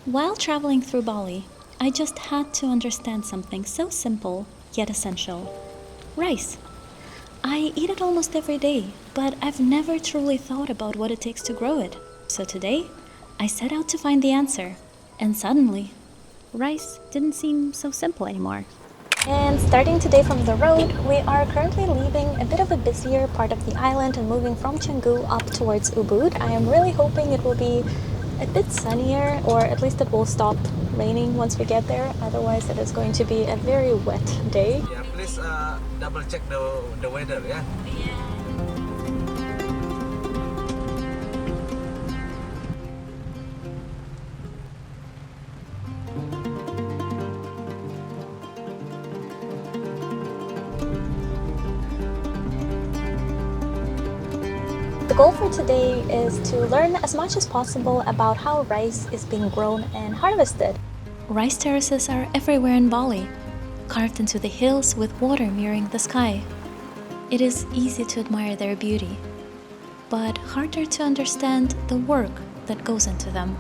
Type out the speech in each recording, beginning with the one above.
While traveling through Bali, I just had to understand something so simple yet essential: rice. I eat it almost every day, but I've never truly thought about what it takes to grow it. So today, I set out to find the answer, and suddenly, rice didn't seem so simple anymore. And starting today from the road, we are currently leaving a bit of a busier part of the island and moving from Canggu up towards Ubud. I am really hoping it will be a bit sunnier, or at least it will stop raining once we get there. Otherwise, it is going to be a very wet day. Yeah, please double check the weather, yeah? The goal for today is to learn as much as possible about how rice is being grown and harvested. Rice terraces are everywhere in Bali, carved into the hills with water mirroring the sky. It is easy to admire their beauty, but harder to understand the work that goes into them.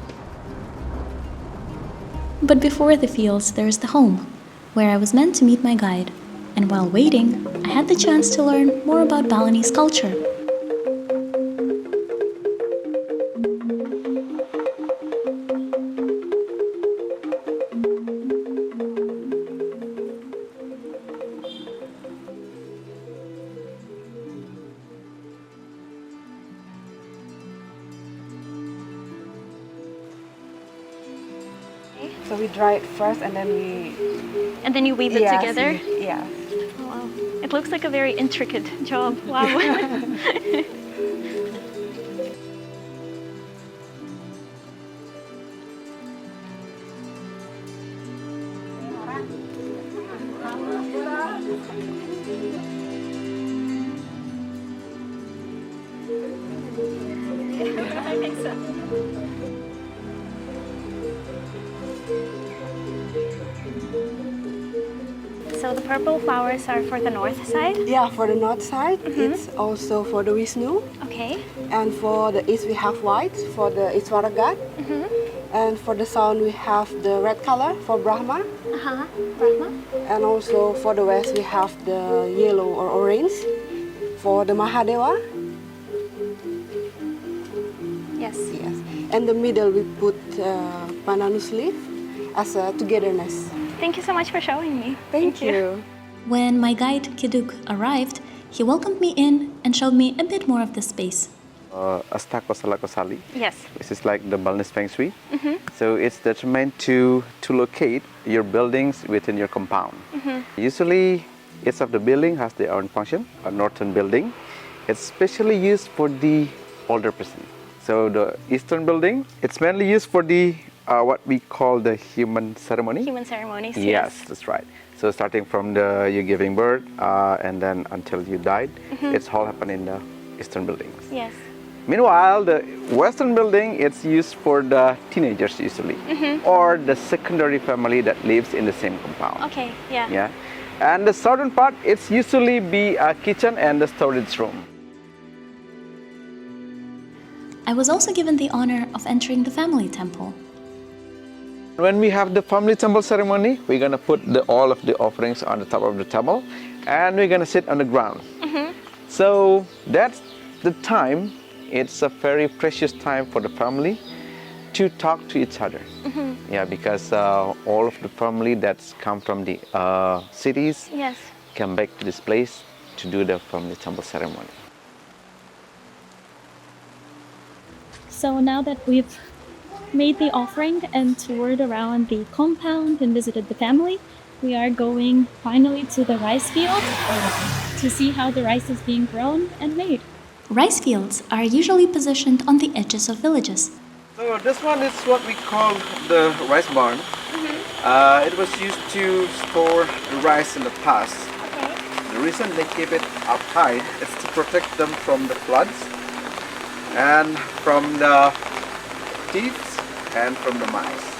But before the fields, there is the home, where I was meant to meet my guide. And while waiting, I had the chance to learn more about Balinese culture. So we dry it first and then we... And then you weave it together? Yeah. Oh, wow. It looks like a very intricate job. Wow. I think so. So the purple flowers are for the north side? Yeah, for the north side, it's also for the Vishnu. Okay. And for the east we have white, for the Iswara god. And for the south we have the red color for Brahma. Brahma. And also for the west we have the yellow or orange for the Mahadeva. Yes. Yes. And the middle we put pandanus leaf as a togetherness. Thank you so much for showing me. Thank you. When my guide Kiduk arrived, he welcomed me in and showed me a bit more of the space. Astako Salakosali. Yes. This is like the Balinese Feng Shui. So it's determined to locate your buildings within your compound. Usually, each of the building has their own function. A northern building, it's specially used for the older person. So the eastern building, it's mainly used for the what we call the human ceremony. Human ceremonies. Yes, that's right. So starting from the you giving birth and then until you died, it's all happen in the eastern buildings. Yes. Meanwhile, the western building, it's used for the teenagers usually, or the secondary family that lives in the same compound. Okay. Yeah. Yeah. And the southern part, it's usually be a kitchen and the storage room. I was also given the honor of entering the family temple. When we have the family temple ceremony, we're gonna put all of the offerings on the top of the temple, and we're gonna sit on the ground. So that's the time. It's a very precious time for the family to talk to each other. Yeah, because all of the family that's come from the cities come back to this place to do the family temple ceremony. So now that we've made the offering and toured around the compound and visited the family, we are going finally to the rice field to see how the rice is being grown and made. Rice fields are usually positioned on the edges of villages. So this one is what we call the rice barn. It was used to store the rice in the past. The reason they keep it up high is to protect them from the floods and from the thieves and from the mice.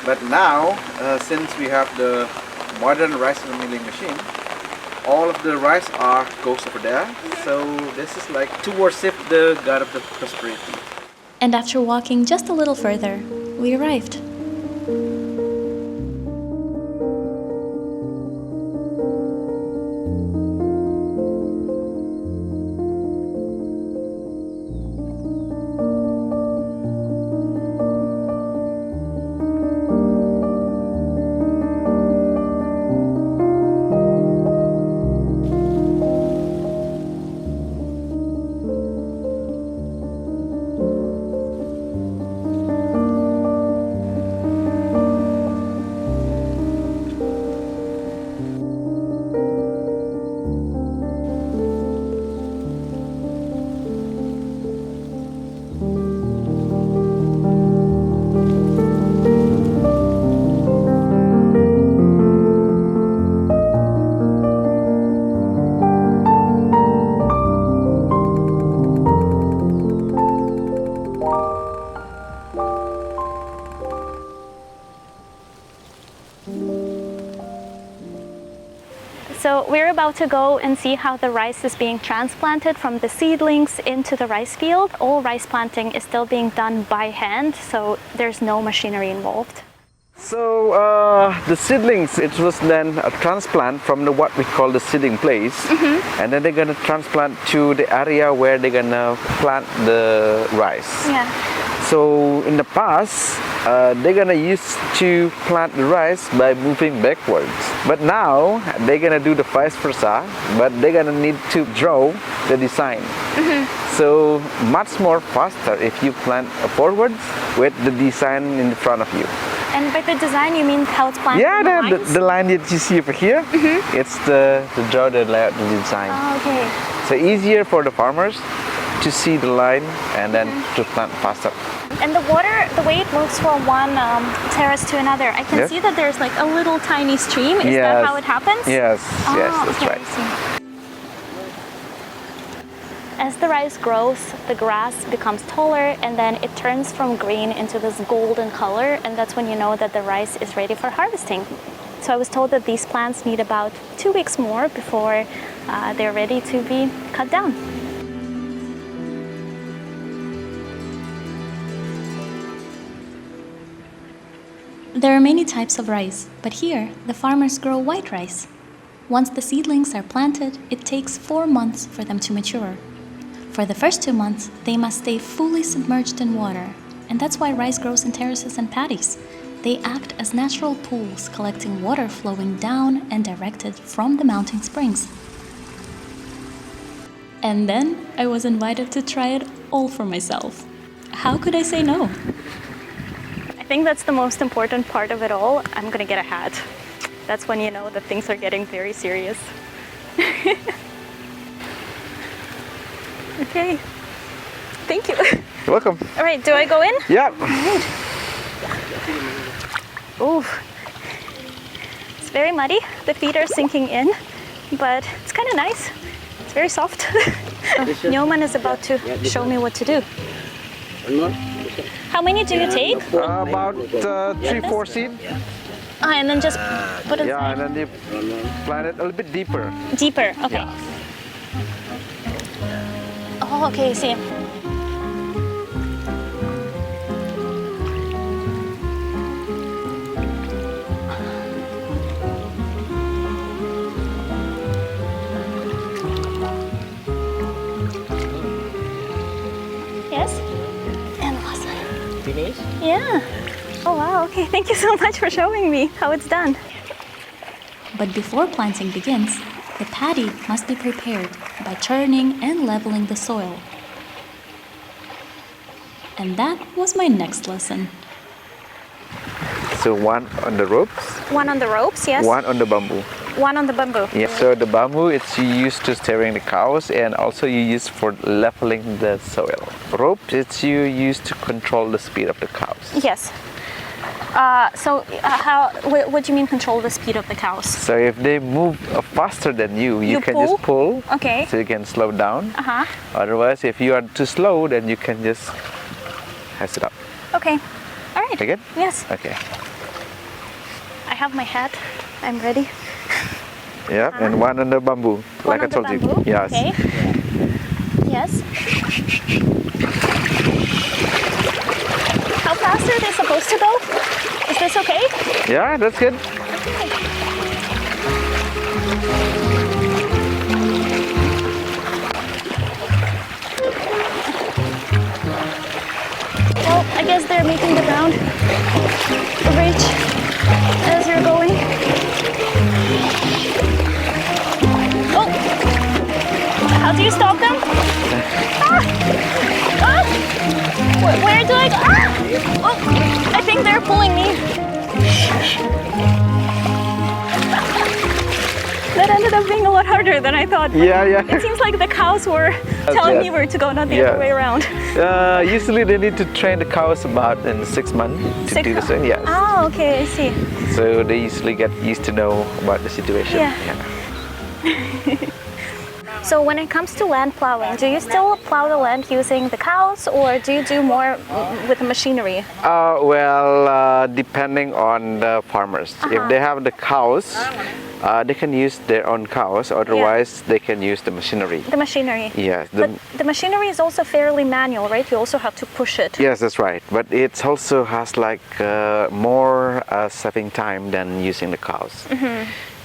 But now, since we have the modern rice milling machine, all of the rice goes over there. So this is like to worship the god of the prosperity. And after walking just a little further, we arrived. So we're about to go and see how the rice is being transplanted from the seedlings into the rice field. All rice planting is still being done by hand, so there's no machinery involved. So the seedlings, it was then a transplant from what we call the seeding place, and then they're gonna transplant to the area where they're gonna plant the rice. Yeah. So in the past, they're gonna use to plant the rice by moving backwards. But now they're gonna do the vice versa, but they're gonna need to draw the design. So much more faster if you plant forwards with the design in front of you. And by the design, you mean how it's planted? Yeah, in the lines? the line that you see over here, it's the draw the layout, the design. Oh, okay. So easier for the farmers to see the line and then to plant faster. And the water, the way it moves from one terrace to another, I can Yes. see that there's like a little tiny stream. Is that Yes. how it happens? Yes, Oh, yes, that's okay, right. I see. As the rice grows, the grass becomes taller and then it turns from green into this golden color, and that's when you know that the rice is ready for harvesting. So I was told that these plants need about 2 weeks more before they're ready to be cut down. There are many types of rice, but here the farmers grow white rice. Once the seedlings are planted, it takes 4 months for them to mature. For the first 2 months, they must stay fully submerged in water, and that's why rice grows in terraces and paddies. They act as natural pools, collecting water flowing down and directed from the mountain springs. And then I was invited to try it all for myself. How could I say no? I think that's the most important part of it all. I'm gonna get a hat. That's when you know that things are getting very serious. Okay. Thank you. You're welcome. All right, do I go in? Yeah. Ooh. It's very muddy. The feet are sinking in, but it's kind of nice. It's very soft. Nyoman is about to show me what to do. How many do you take? About 3-4 seed. And then just put it Yeah, and then you plant it a little bit deeper. deeper. Okay. Yeah. Oh, okay, see. Yes? And awesome. Finish? Yeah. Oh wow, okay. Thank you so much for showing me how it's done. But before planting begins, the paddy must be prepared by turning and leveling the soil. And that was my next lesson. So one on the ropes, One on the ropes, yes. one on the bamboo. One on the bamboo. Yeah. So the bamboo, it's used to steering the cows, and also you use for leveling the soil. Rope, it's you use to control the speed of the cows. Yes. What do you mean control the speed of the cows? So if they move faster than you You can pull? just pull. Okay. So you can slow down. Uh-huh. Otherwise, if you are too slow, then you can just has it up. Okay. All right. Take it? Yes. Okay. I have my hat. I'm ready. Yeah, and one on the bamboo, One like on I told the you. bamboo? Yes. Okay. Yes. How fast are they supposed to go? Is this Yeah, that's good. Well, I guess they're making the ground rich as you're going. Oh! How do you stop them? Ah! Ah! Where do I go? Ah! Oh! I think they're pulling me. That ended up being a lot harder than I thought. Yeah. It seems like the cows were telling me where to go, not the other way around. Usually they need to train the cows about in 6 months to do the same. Yes. Oh, okay, I see. So they usually get used to know about the situation. Yeah. So when it comes to land plowing, do you still plow the land using the cows, or do you do more with the machinery? Depending on the farmers. If they have the cows, they can use their own cows. Otherwise, they can use the machinery. The machinery. Yes. But the machinery is also fairly manual, right? You also have to push it. Yes, that's right. But it also has like more saving time than using the cows.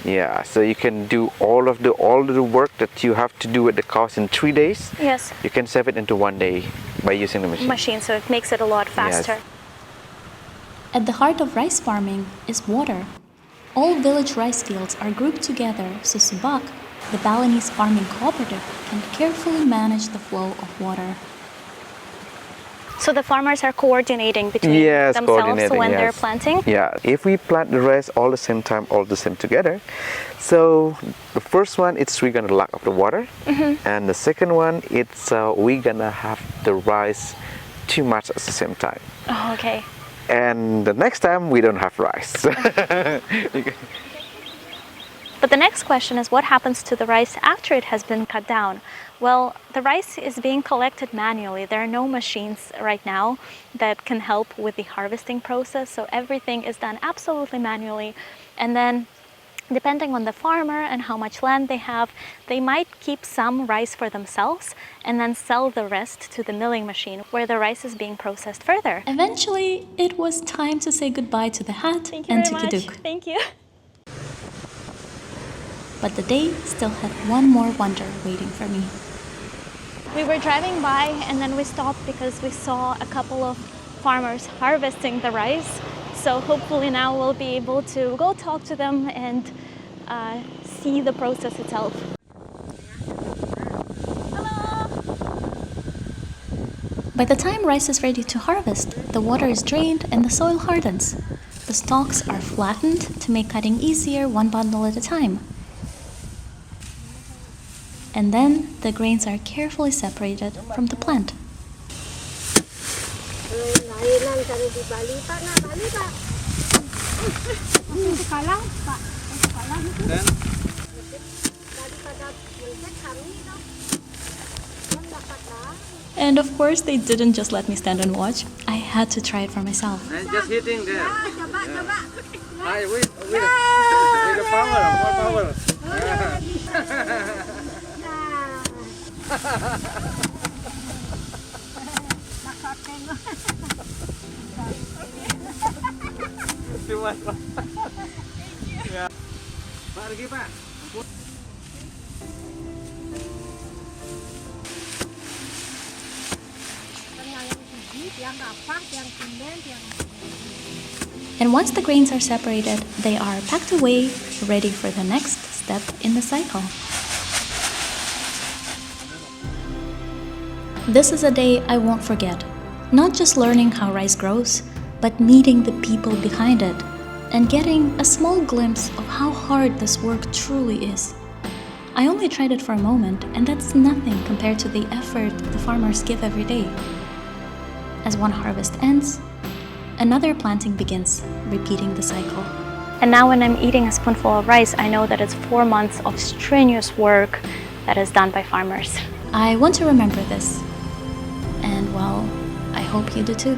Yeah, so you can do all of the work that you have to do with the cows in 3 days. Yes. You can save it into 1 day by using the machine. So it makes it a lot faster. Yes. At the heart of rice farming is water. All village rice fields are grouped together so Subak, the Balinese farming cooperative, can carefully manage the flow of water. So the farmers are coordinating between themselves when they're planting? Yeah, if we plant the rice all the same time, all the same together, so the first one, we're gonna lack of the water, and the second one, we're gonna have the rice too much at the same time. Oh, okay. And the next time, we don't have rice. But the next question is, what happens to the rice after it has been cut down? Well, the rice is being collected manually. There are no machines right now that can help with the harvesting process, so everything is done absolutely manually. And then, depending on the farmer and how much land they have, they might keep some rice for themselves and then sell the rest to the milling machine, where the rice is being processed further. Eventually, it was time to say goodbye to the hat and to Kiduk. Thank you. But the day still had one more wonder waiting for me. We were driving by and then we stopped because we saw a couple of farmers harvesting the rice. So hopefully now we'll be able to go talk to them and see the process itself. Hello! By the time rice is ready to harvest, the water is drained and the soil hardens. The stalks are flattened to make cutting easier, one bundle at a time. And then the grains are carefully separated from the plant. And of course, they didn't just let me stand and watch. I had to try it for myself. Just hitting there. With the power, more power. Too much. Yeah. Pak, lagi Pak. And once the grains are separated, they are packed away, ready for the next step in the cycle. This is a day I won't forget. Not just learning how rice grows, but meeting the people behind it and getting a small glimpse of how hard this work truly is. I only tried it for a moment, and that's nothing compared to the effort the farmers give every day. As one harvest ends, another planting begins, repeating the cycle. And now when I'm eating a spoonful of rice, I know that it's 4 months of strenuous work that is done by farmers. I want to remember this. And well, I hope you do too.